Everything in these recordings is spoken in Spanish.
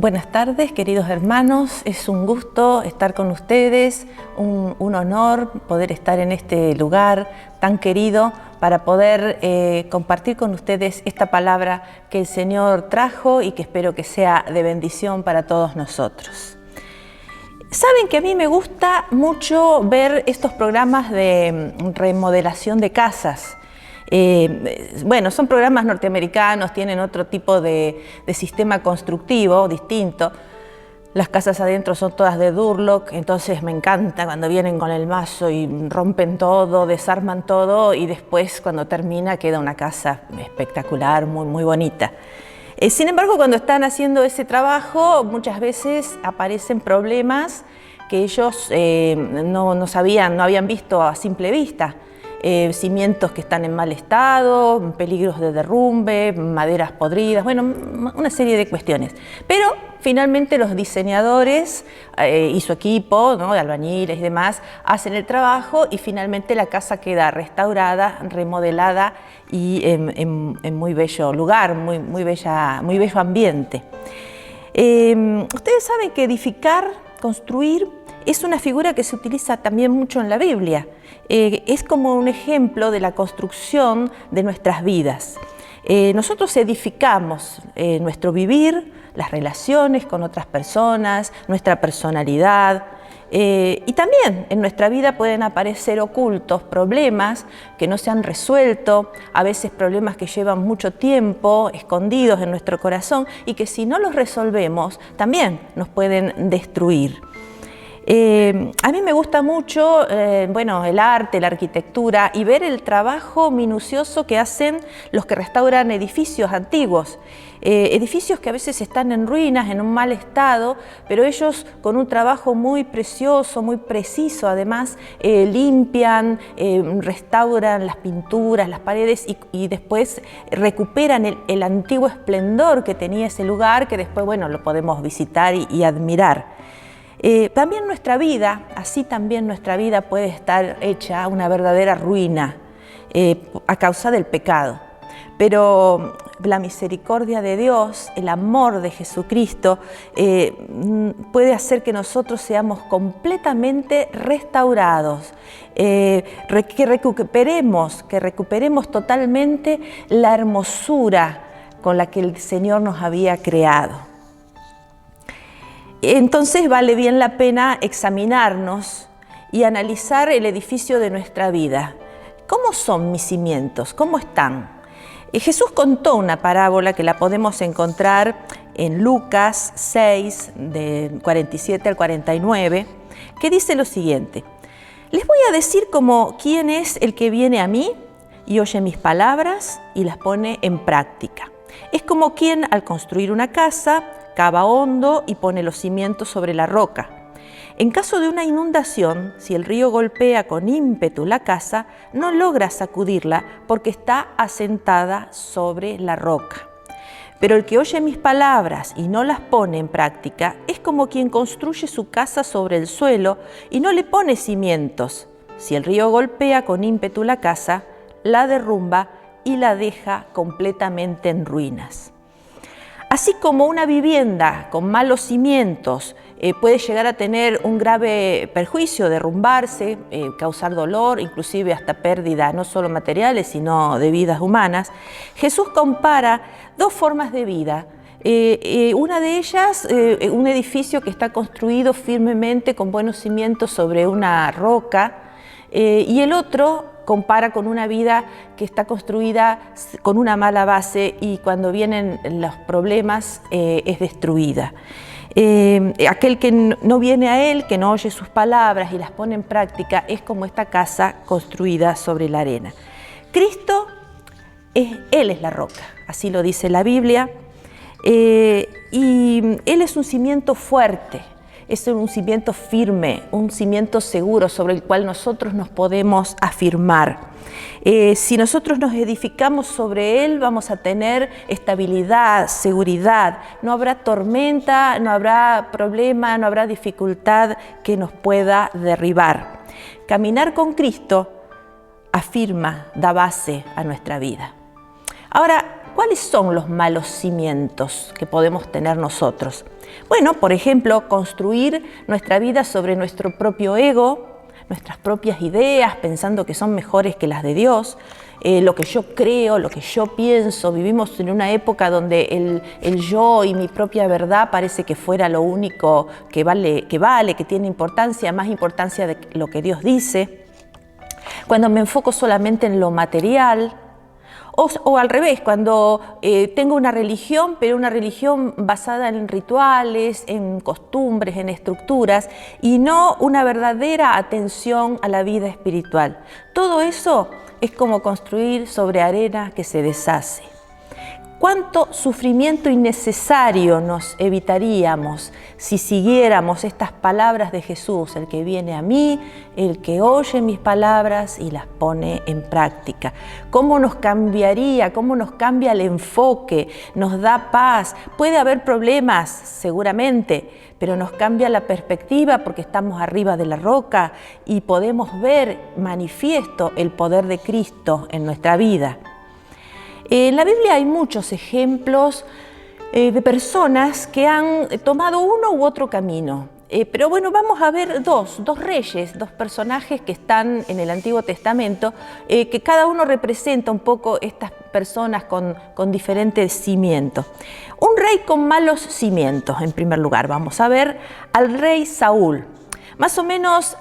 Buenas tardes, queridos hermanos. Es un gusto estar con ustedes, un honor poder estar en este lugar tan querido para poder compartir con ustedes esta palabra que el Señor trajo y que espero que sea de bendición para todos nosotros. Saben que a mí me gusta mucho ver estos programas de remodelación de casas. Bueno, son programas norteamericanos, tienen otro tipo de sistema constructivo distinto. Las casas adentro son todas de Durlock, entonces me encanta cuando vienen con el mazo y rompen todo, desarman todo y después cuando termina queda una casa espectacular, muy bonita. Sin embargo, cuando están haciendo ese trabajo, muchas veces aparecen problemas que ellos no sabían, no habían visto a simple vista. Cimientos que están en mal estado, peligros de derrumbe, maderas podridas, bueno, una serie de cuestiones. Pero finalmente los diseñadores y su equipo, ¿no?, de albañiles y demás, hacen el trabajo y finalmente la casa queda restaurada, remodelada y en muy bello lugar, muy bello ambiente. Ustedes saben que edificar, construir, es una figura que se utiliza también mucho en la Biblia. Es como un ejemplo de la construcción de nuestras vidas. Nosotros edificamos nuestro vivir, las relaciones con otras personas, nuestra personalidad. Y también en nuestra vida pueden aparecer ocultos problemas que no se han resuelto, a veces problemas que llevan mucho tiempo escondidos en nuestro corazón y que si no los resolvemos también nos pueden destruir. A mí me gusta mucho el arte, la arquitectura y ver el trabajo minucioso que hacen los que restauran edificios antiguos. Edificios que a veces están en ruinas, en un mal estado, pero ellos con un trabajo muy precioso, muy preciso además, limpian, restauran las pinturas, las paredes y después recuperan el antiguo esplendor que tenía ese lugar, que después, bueno, lo podemos visitar y admirar. También nuestra vida, así también nuestra vida puede estar hecha una verdadera ruina a causa del pecado. Pero la misericordia de Dios, el amor de Jesucristo, puede hacer que nosotros seamos completamente restaurados, que recuperemos totalmente la hermosura con la que el Señor nos había creado. Entonces vale bien la pena examinarnos y analizar el edificio de nuestra vida. ¿Cómo son mis cimientos? ¿Cómo están? Jesús contó una parábola que la podemos encontrar en Lucas 6, del 47 al 49, que dice lo siguiente: les voy a decir como quién es el que viene a mí y oye mis palabras y las pone en práctica. Es como quien al construir una casa cava hondo y pone los cimientos sobre la roca. En caso de una inundación, si el río golpea con ímpetu la casa, no logra sacudirla porque está asentada sobre la roca. Pero el que oye mis palabras y no las pone en práctica es como quien construye su casa sobre el suelo y no le pone cimientos. Si el río golpea con ímpetu la casa, la derrumba y la deja completamente en ruinas. Así como una vivienda con malos cimientos puede llegar a tener un grave perjuicio, derrumbarse, causar dolor, inclusive hasta pérdida no solo materiales, sino de vidas humanas, Jesús compara dos formas de vida. Una de ellas, un edificio que está construido firmemente con buenos cimientos sobre una roca, y el otro compara con una vida que está construida con una mala base y cuando vienen los problemas es destruida. Aquel que no viene a Él, que no oye sus palabras y las pone en práctica, es como esta casa construida sobre la arena. Cristo, Él es la roca, así lo dice la Biblia, y Él es un cimiento fuerte. Es un cimiento firme, un cimiento seguro sobre el cual nosotros nos podemos afirmar. Si nosotros nos edificamos sobre Él, vamos a tener estabilidad, seguridad. No habrá tormenta, no habrá problema, no habrá dificultad que nos pueda derribar. Caminar con Cristo afirma, da base a nuestra vida. Ahora, ¿cuáles son los malos cimientos que podemos tener nosotros? Bueno, por ejemplo, construir nuestra vida sobre nuestro propio ego, nuestras propias ideas, pensando que son mejores que las de Dios, lo que yo creo, lo que yo pienso. Vivimos en una época donde el yo y mi propia verdad parece que fuera lo único que vale, que tiene importancia, más importancia de lo que Dios dice. Cuando me enfoco solamente en lo material, o al revés, cuando tengo una religión, pero una religión basada en rituales, en costumbres, en estructuras, y no una verdadera atención a la vida espiritual. Todo eso es como construir sobre arena que se deshace. ¿Cuánto sufrimiento innecesario nos evitaríamos si siguiéramos estas palabras de Jesús? El que viene a mí, el que oye mis palabras y las pone en práctica. ¿Cómo nos cambiaría? ¿Cómo nos cambia el enfoque? Nos da paz. Puede haber problemas, seguramente, pero nos cambia la perspectiva porque estamos arriba de la roca y podemos ver manifiesto el poder de Cristo en nuestra vida. En la Biblia hay muchos ejemplos de personas que han tomado uno u otro camino. Pero bueno, vamos a ver dos reyes, dos personajes que están en el Antiguo Testamento, que cada uno representa un poco estas personas con diferentes cimientos. Un rey con malos cimientos, en primer lugar. Vamos a ver al rey Saúl. Más o menos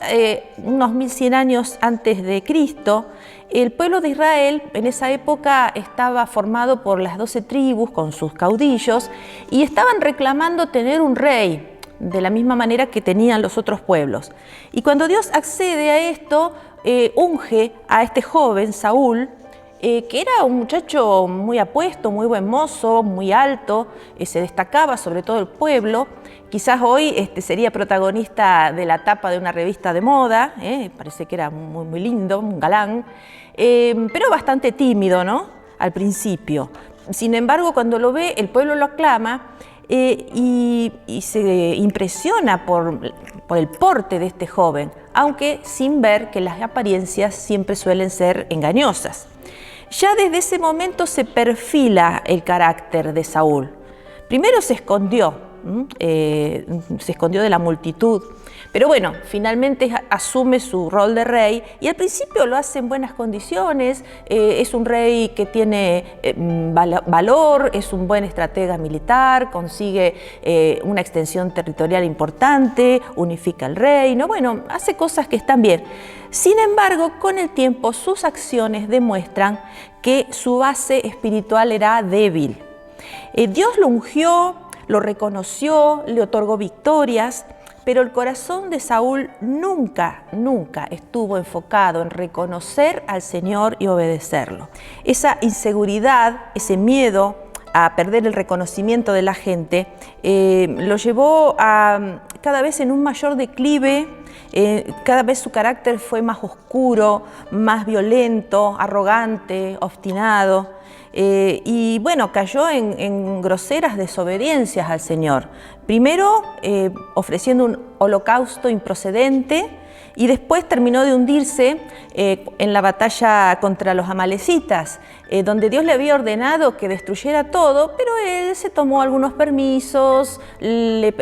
unos 1100 años antes de Cristo, el pueblo de Israel en esa época estaba formado por las 12 tribus con sus caudillos y estaban reclamando tener un rey de la misma manera que tenían los otros pueblos. Y cuando Dios accede a esto, unge a este joven Saúl, que era un muchacho muy apuesto, muy buen mozo, muy alto, se destacaba sobre todo el pueblo. Quizás hoy sería protagonista de la tapa de una revista de moda, parece que era muy lindo, un galán, pero bastante tímido, ¿no? Al principio. Sin embargo, cuando lo ve, el pueblo lo aclama y se impresiona por el porte de este joven, aunque sin ver que las apariencias siempre suelen ser engañosas. Ya desde ese momento se perfila el carácter de Saúl. Primero se escondió de la multitud, pero bueno, finalmente asume su rol de rey y al principio lo hace en buenas condiciones. Es un rey que tiene valor, es un buen estratega militar, consigue una extensión territorial importante, unifica el reino, bueno, hace cosas que están bien. Sin embargo, con el tiempo sus acciones demuestran que su base espiritual era débil. Dios lo ungió, lo reconoció, le otorgó victorias, pero el corazón de Saúl nunca estuvo enfocado en reconocer al Señor y obedecerlo. Esa inseguridad, ese miedo a perder el reconocimiento de la gente, lo llevó a cada vez en un mayor declive. Cada vez su carácter fue más oscuro, más violento, arrogante, obstinado. Y bueno, cayó en groseras desobediencias al Señor. Primero ofreciendo un holocausto improcedente y después terminó de hundirse en la batalla contra los amalecitas, donde Dios le había ordenado que destruyera todo, pero él se tomó algunos permisos, le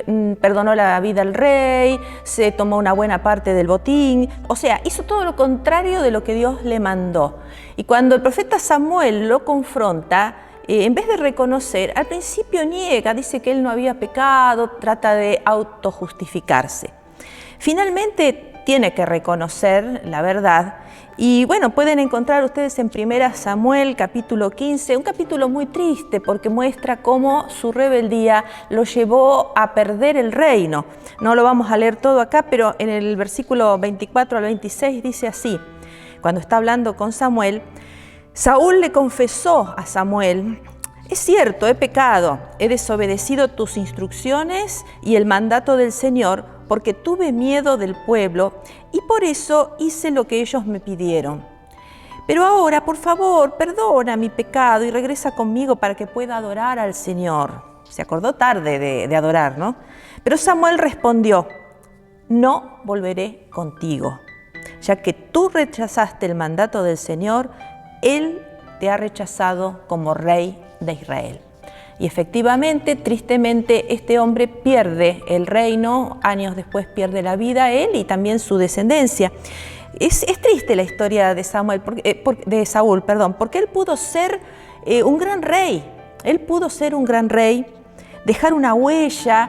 perdonó la vida al rey, se tomó una buena parte del botín, o sea, hizo todo lo contrario de lo que Dios le mandó. Y cuando el profeta Samuel lo confronta, en vez de reconocer, al principio niega, dice que él no había pecado, trata de autojustificarse. Finalmente tiene que reconocer la verdad y bueno, pueden encontrar ustedes en 1 Samuel capítulo 15, un capítulo muy triste porque muestra cómo su rebeldía lo llevó a perder el reino. No lo vamos a leer todo acá, pero en el versículo 24 al 26 dice así, cuando está hablando con Samuel, Saúl le confesó a Samuel: es cierto, he pecado, he desobedecido tus instrucciones y el mandato del Señor, porque tuve miedo del pueblo y por eso hice lo que ellos me pidieron. Pero ahora, por favor, perdona mi pecado y regresa conmigo para que pueda adorar al Señor. Se acordó tarde de adorar, ¿no? Pero Samuel respondió: no volveré contigo, ya que tú rechazaste el mandato del Señor, Él te ha rechazado como rey de Israel. Y efectivamente, tristemente, este hombre pierde el reino, años después pierde la vida él y también su descendencia. Es triste la historia de Saúl, porque él pudo ser un gran rey. Él pudo ser un gran rey, dejar una huella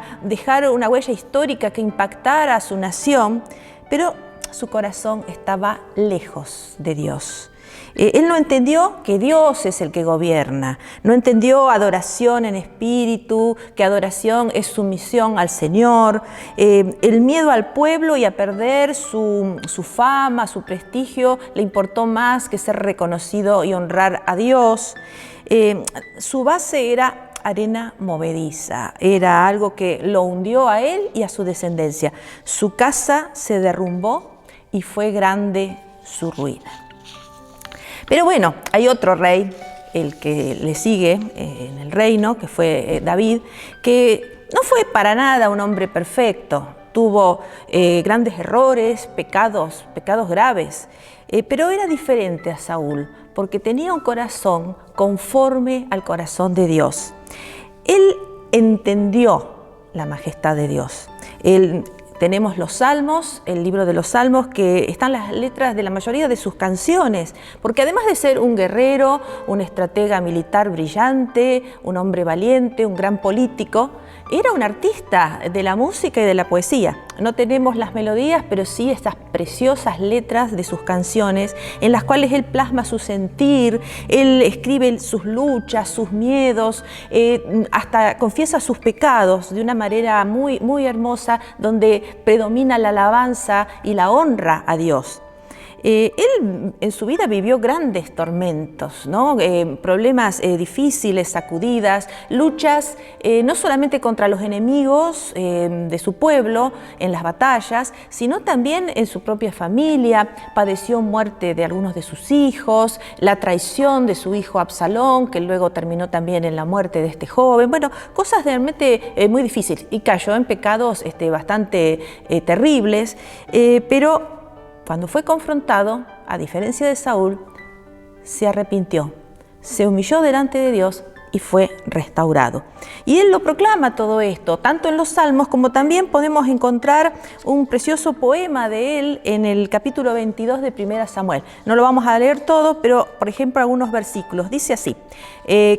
histórica que impactara a su nación, pero su corazón estaba lejos de Dios. Él no entendió que Dios es el que gobierna, no entendió adoración en espíritu, que adoración es sumisión al Señor, el miedo al pueblo y a perder su fama, su prestigio, le importó más que ser reconocido y honrar a Dios. Su base era arena movediza, era algo que lo hundió a él y a su descendencia. Su casa se derrumbó y fue grande su ruina. Pero bueno, hay otro rey, el que le sigue en el reino, que fue David, que no fue para nada un hombre perfecto, tuvo grandes errores, pecados graves, pero era diferente a Saúl, porque tenía un corazón conforme al corazón de Dios. Él entendió la majestad de Dios. Tenemos los Salmos, el libro de los Salmos, que están las letras de la mayoría de sus canciones, porque además de ser un guerrero, un estratega militar brillante, un hombre valiente, un gran político, era un artista de la música y de la poesía. No tenemos las melodías, pero sí estas preciosas letras de sus canciones, en las cuales él plasma su sentir, él escribe sus luchas, sus miedos, hasta confiesa sus pecados de una manera muy, muy hermosa, donde predomina la alabanza y la honra a Dios. Él en su vida vivió grandes tormentos, ¿no? Problemas difíciles, sacudidas, luchas no solamente contra los enemigos de su pueblo en las batallas, sino también en su propia familia. Padeció muerte de algunos de sus hijos, la traición de su hijo Absalón, que luego terminó también en la muerte de este joven. Bueno, cosas realmente muy difíciles, y cayó en pecados bastante terribles, pero cuando fue confrontado, a diferencia de Saúl, se arrepintió, se humilló delante de Dios y fue restaurado. Y él lo proclama todo esto, tanto en los Salmos como también podemos encontrar un precioso poema de él en el capítulo 22 de 1 Samuel. No lo vamos a leer todo, pero por ejemplo algunos versículos. Dice así,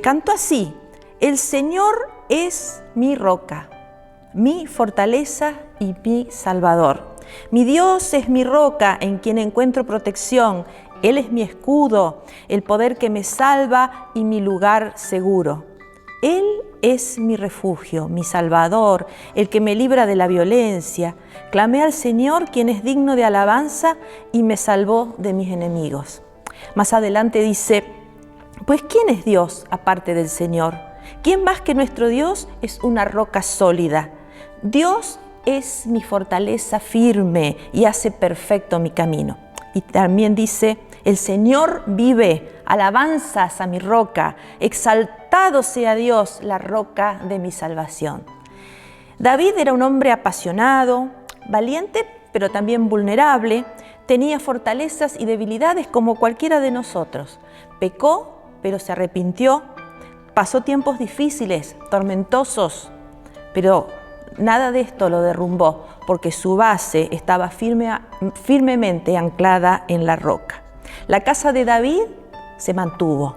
cantó así: el Señor es mi roca, mi fortaleza y mi salvador. Mi Dios es mi roca en quien encuentro protección. Él es mi escudo, el poder que me salva y mi lugar seguro. Él es mi refugio, mi salvador, el que me libra de la violencia. Clamé al Señor, quien es digno de alabanza, y me salvó de mis enemigos. Más adelante dice, pues ¿quién es Dios aparte del Señor? ¿Quién más que nuestro Dios es una roca sólida? Dios es mi fortaleza firme y hace perfecto mi camino. Y también dice, el Señor vive, alabanzas a mi roca, exaltado sea Dios, la roca de mi salvación. David era un hombre apasionado, valiente, pero también vulnerable, tenía fortalezas y debilidades como cualquiera de nosotros. Pecó, pero se arrepintió, pasó tiempos difíciles, tormentosos, pero nada de esto lo derrumbó, porque su base estaba firmemente anclada en la roca. La casa de David se mantuvo.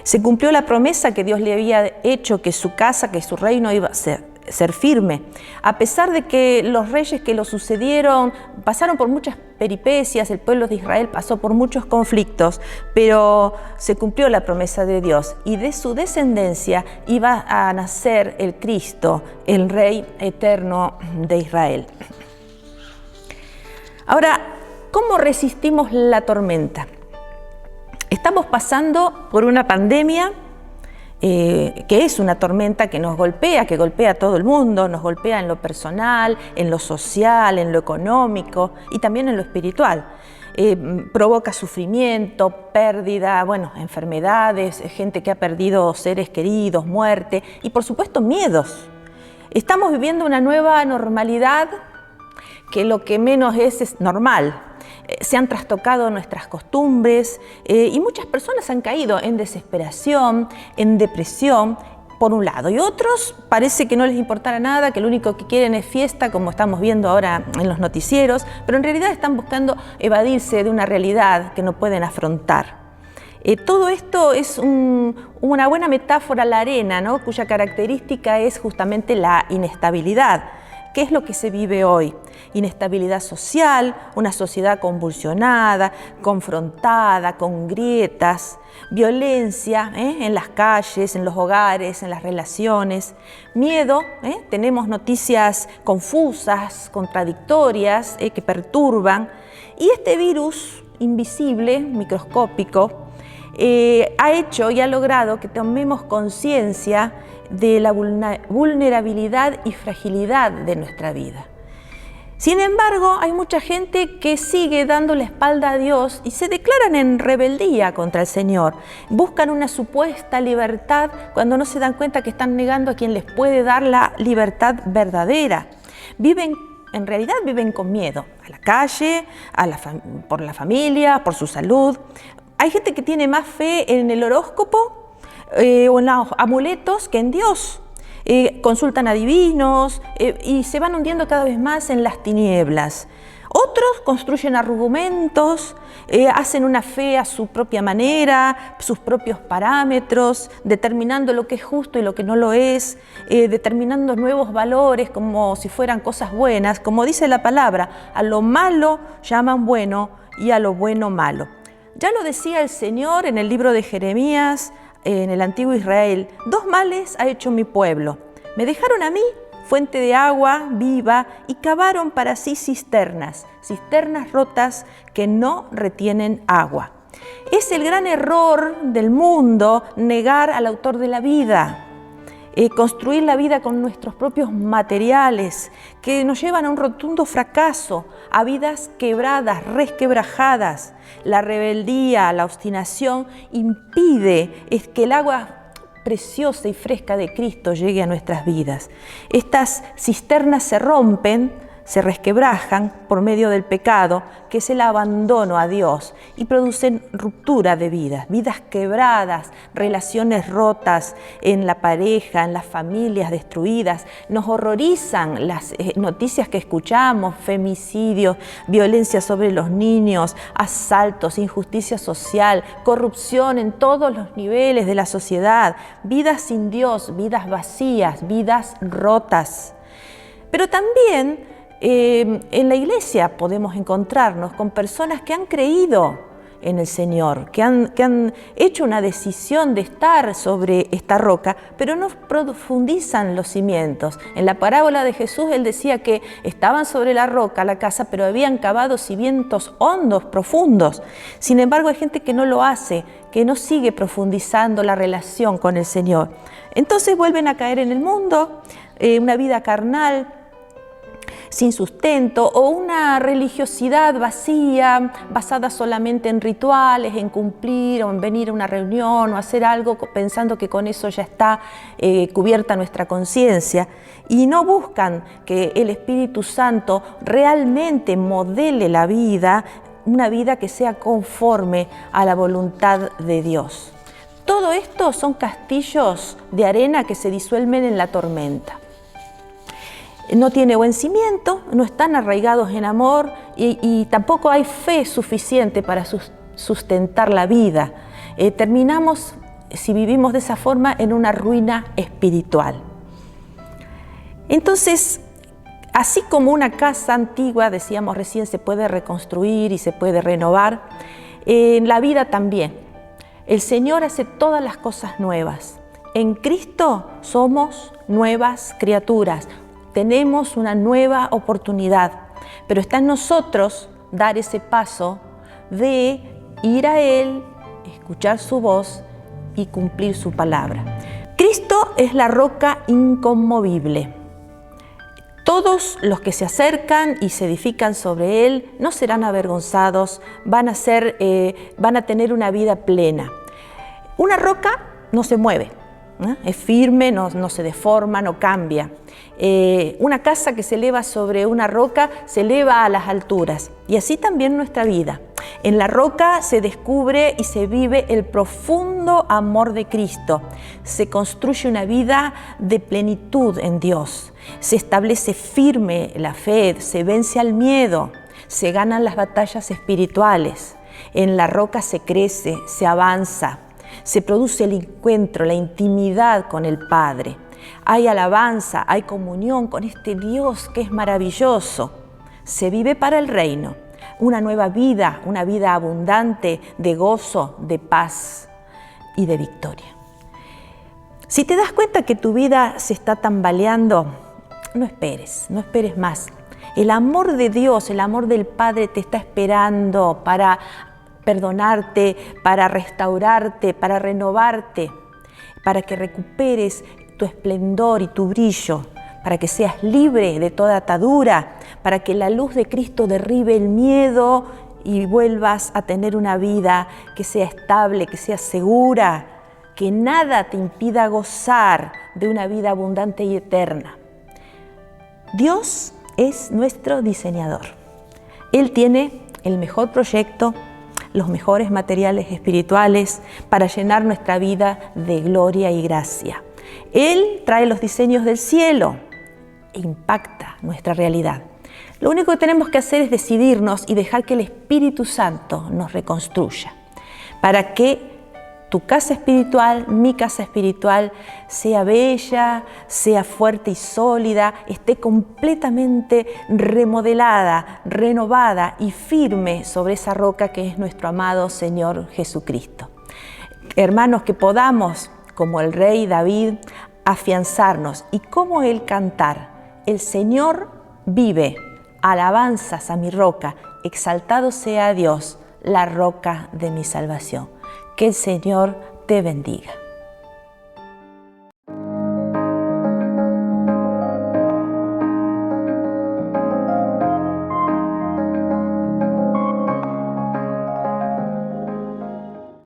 Se cumplió la promesa que Dios le había hecho, que su casa, que su reino iba a ser firme. A pesar de que los reyes que lo sucedieron pasaron por muchas peripecias, el pueblo de Israel pasó por muchos conflictos, pero se cumplió la promesa de Dios y de su descendencia iba a nacer el Cristo, el Rey eterno de Israel. Ahora, ¿cómo resistimos la tormenta? Estamos pasando por una pandemia que es una tormenta que nos golpea, que golpea a todo el mundo, nos golpea en lo personal, en lo social, en lo económico y también en lo espiritual. Provoca sufrimiento, pérdida, enfermedades, gente que ha perdido seres queridos, muerte y por supuesto miedos. Estamos viviendo una nueva normalidad que lo que menos es normal. se han trastocado nuestras costumbres y muchas personas han caído en desesperación, en depresión, por un lado, y otros parece que no les importara nada, que lo único que quieren es fiesta, como estamos viendo ahora en los noticieros, pero en realidad están buscando evadirse de una realidad que no pueden afrontar. Todo esto es una buena metáfora a la arena, ¿no? Cuya característica es justamente la inestabilidad. ¿Qué es lo que se vive hoy? Inestabilidad social, una sociedad convulsionada, confrontada, con grietas, violencia en las calles, en los hogares, en las relaciones, miedo, tenemos noticias confusas, contradictorias, que perturban, y este virus invisible, microscópico, ha hecho y ha logrado que tomemos conciencia de la vulnerabilidad y fragilidad de nuestra vida. Sin embargo, hay mucha gente que sigue dando la espalda a Dios y se declaran en rebeldía contra el Señor. Buscan una supuesta libertad cuando no se dan cuenta que están negando a quien les puede dar la libertad verdadera. En realidad viven con miedo a la calle, por la familia, por su salud. Hay gente que tiene más fe en el horóscopo o en los amuletos que en Dios. Consultan adivinos y se van hundiendo cada vez más en las tinieblas. Otros construyen argumentos, hacen una fe a su propia manera, sus propios parámetros, determinando lo que es justo y lo que no lo es, determinando nuevos valores como si fueran cosas buenas. Como dice la palabra, a lo malo llaman bueno y a lo bueno malo. Ya lo decía el Señor en el libro de Jeremías, en el antiguo Israel: dos males ha hecho mi pueblo. Me dejaron a mí fuente de agua viva y cavaron para sí cisternas rotas que no retienen agua. Es el gran error del mundo negar al autor de la vida, construir la vida con nuestros propios materiales que nos llevan a un rotundo fracaso, a vidas quebradas, resquebrajadas. La rebeldía, la obstinación impide que el agua preciosa y fresca de Cristo llegue a nuestras vidas. Estas cisternas se rompen, se resquebrajan por medio del pecado, que es el abandono a Dios, y producen ruptura de vidas quebradas, relaciones rotas en la pareja, en las familias destruidas. Nos horrorizan las noticias que escuchamos: femicidios, violencia sobre los niños, asaltos, injusticia social, corrupción en todos los niveles de la sociedad, vidas sin Dios, vidas vacías, vidas rotas. Pero también en la iglesia podemos encontrarnos con personas que han creído en el Señor, que han hecho una decisión de estar sobre esta roca, pero no profundizan los cimientos. En la parábola de Jesús, Él decía que estaban sobre la roca, la casa, pero habían cavado cimientos hondos, profundos. Sin embargo, hay gente que no lo hace, que no sigue profundizando la relación con el Señor. Entonces vuelven a caer en el mundo, una vida carnal, sin sustento, o una religiosidad vacía, basada solamente en rituales, en cumplir o en venir a una reunión o hacer algo pensando que con eso ya está cubierta nuestra conciencia, y no buscan que el Espíritu Santo realmente modele la vida, una vida que sea conforme a la voluntad de Dios. Todo esto son castillos de arena que se disuelven en la tormenta. No tiene buen cimiento, no están arraigados en amor y tampoco hay fe suficiente para sustentar la vida. Terminamos, si vivimos de esa forma, en una ruina espiritual. Entonces, así como una casa antigua, decíamos recién, se puede reconstruir y se puede renovar, en la vida también. El Señor hace todas las cosas nuevas. En Cristo somos nuevas criaturas. Tenemos una nueva oportunidad, pero está en nosotros dar ese paso de ir a Él, escuchar su voz y cumplir su palabra. Cristo es la roca inconmovible. Todos los que se acercan y se edifican sobre Él no serán avergonzados, van a tener una vida plena. Una roca no se mueve, Es firme, no se deforma, no cambia. Una casa que se eleva sobre una roca se eleva a las alturas, y así también nuestra vida. En la roca se descubre y se vive el profundo amor de Cristo. Se construye una vida de plenitud en Dios. Se establece firme la fe, se vence al miedo, se ganan las batallas espirituales. En la roca se crece, se avanza, se produce el encuentro, la intimidad con el Padre. Hay alabanza, hay comunión con este Dios que es maravilloso. Se vive para el reino, una nueva vida, una vida abundante de gozo, de paz y de victoria. Si te das cuenta que tu vida se está tambaleando, no esperes más. El amor de Dios, el amor del Padre te está esperando para perdonarte, para restaurarte, para renovarte, para que recuperes tu esplendor y tu brillo, para que seas libre de toda atadura, para que la luz de Cristo derribe el miedo y vuelvas a tener una vida que sea estable, que sea segura, que nada te impida gozar de una vida abundante y eterna. Dios es nuestro diseñador. Él tiene el mejor proyecto, los mejores materiales espirituales para llenar nuestra vida de gloria y gracia. Él trae los diseños del cielo e impacta nuestra realidad. Lo único que tenemos que hacer es decidirnos y dejar que el Espíritu Santo nos reconstruya para que tu casa espiritual, mi casa espiritual, sea bella, sea fuerte y sólida, esté completamente remodelada, renovada y firme sobre esa roca que es nuestro amado Señor Jesucristo. Hermanos, que podamos, como el rey David, afianzarnos y como él cantar: el Señor vive, alabanzas a mi roca, exaltado sea Dios, la roca de mi salvación. Que el Señor te bendiga.